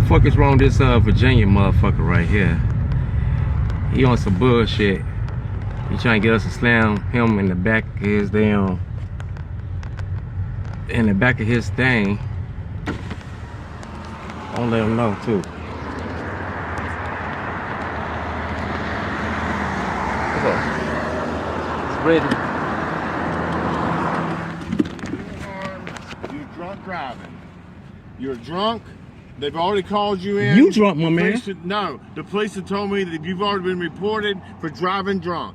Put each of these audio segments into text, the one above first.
fuck is wrong with this Virginia motherfucker right here? He on some bullshit. He trying to get us to slam him in the back of his damn, in the back of his thing. I'll let him know too. What's up? It's ready. You're drunk driving. You're drunk. They've already called you in. You drunk, my man? No, the police have told me that you've already been reported for driving drunk.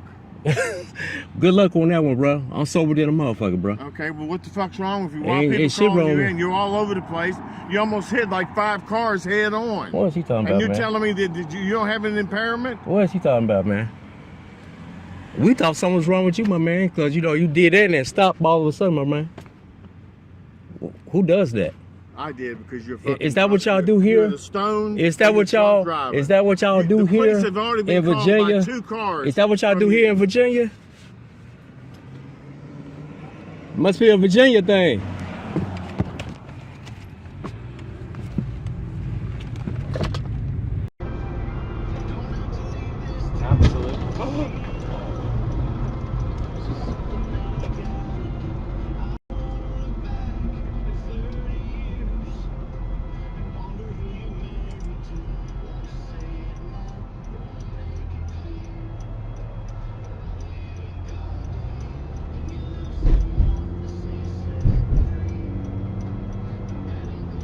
Good luck on that one, bro. I'm sober than a motherfucker, bro. Okay, well, what the fuck's wrong with you? Why people calling you in? You're all over the place. You almost hit like 5 cars head on. What is he talking about, man? And you're telling me that you don't have an impairment? What is he talking about, man? We thought something was wrong with you, my man, because, you know, you did that and then stopped all of a sudden, my man. Who does that? I did, because you're fucking. Is that what y'all do here? You're the stone. Is that what y'all do here in Virginia? By 2 cars. Is that what y'all do here in Virginia? Must be a Virginia thing.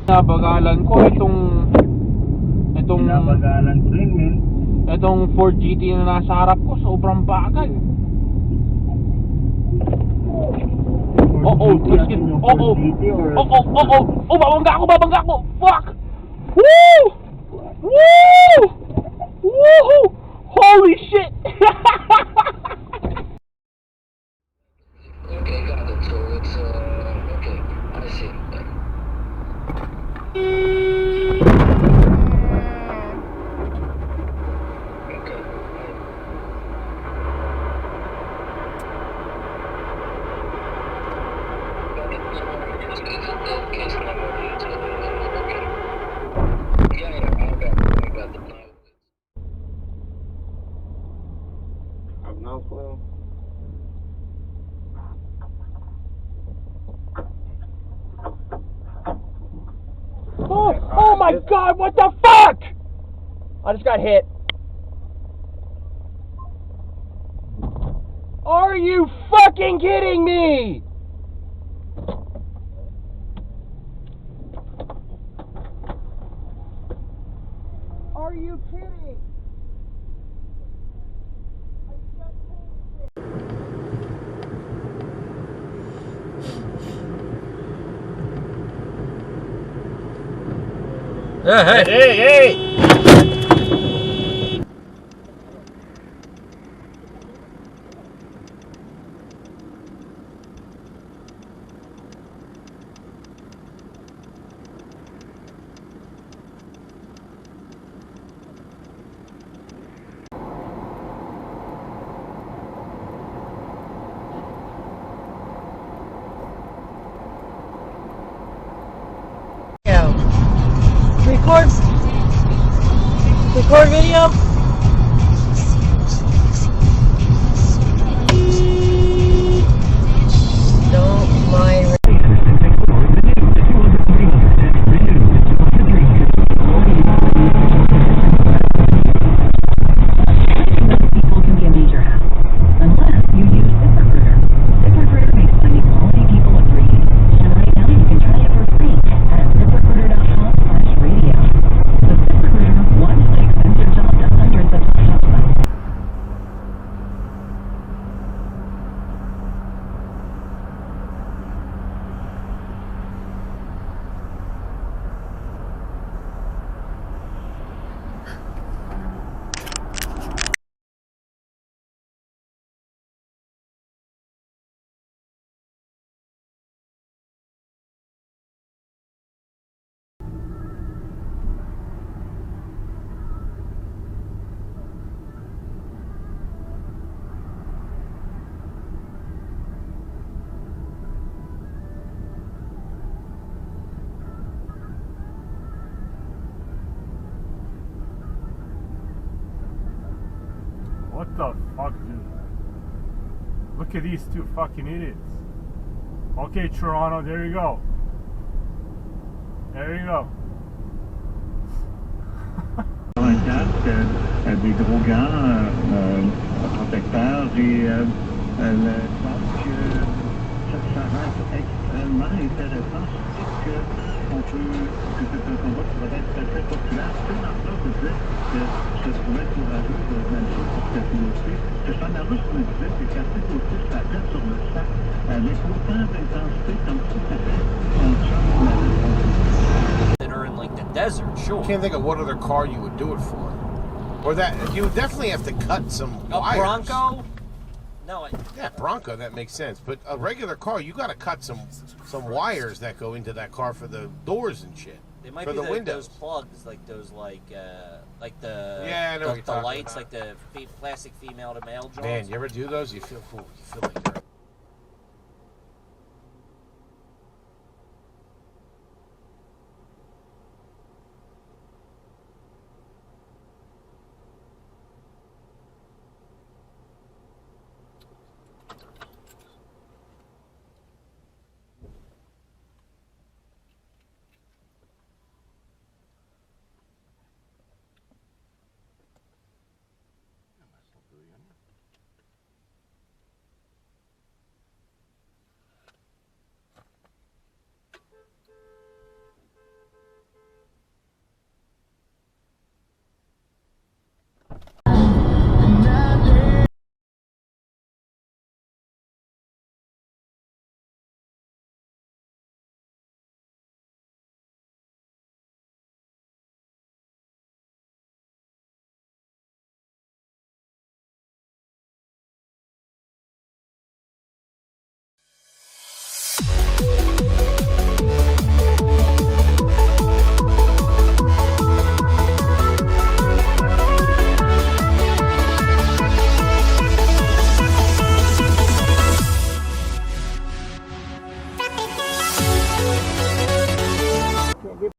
Nabagalan ko itong Ford GT na nasa harap ko, sobrang bagal. Babangga ako, fuck! Woo! Woo! Woo! Holy shit! Okay, got it. So it's okay. I see. Oh my god, what the fuck? I just got hit. Are you fucking kidding me? Are you kidding? Hey! Record video. Don't mind. ZipRecruiter.com/radio. The ZipRecruiter one-click sends your job to Look at these two fucking idiots. Okay, Toronto, there you go. There you go. Un casque, des gros gants, protecteurs et je pense que ça reste extrêmement intéressant. Je sais que c'est un combat qui va être très très populaire. Tu sais, dans ça, je disais que je trouvais courageux de même chose pour cette côté. Ce que Chanarus me disait, c'est qu'à cette côté, ça reste sur le sac avec autant d'intensité comme si c'était son chum qu'on avait trompé. That are in like the desert, sure. Can't think of what other car you would do it for. Or that you would definitely have to cut some wires. A Bronco? No. Yeah, Bronco, that makes sense. But a regular car, you got to cut some wires that go into that car for the doors and shit. They might for be the windows. those plugs, like those, like the Yeah, I know what you're the talking lights, about. like the plastic female to male joints. Man, you ever do those? You feel cool. You feel like you're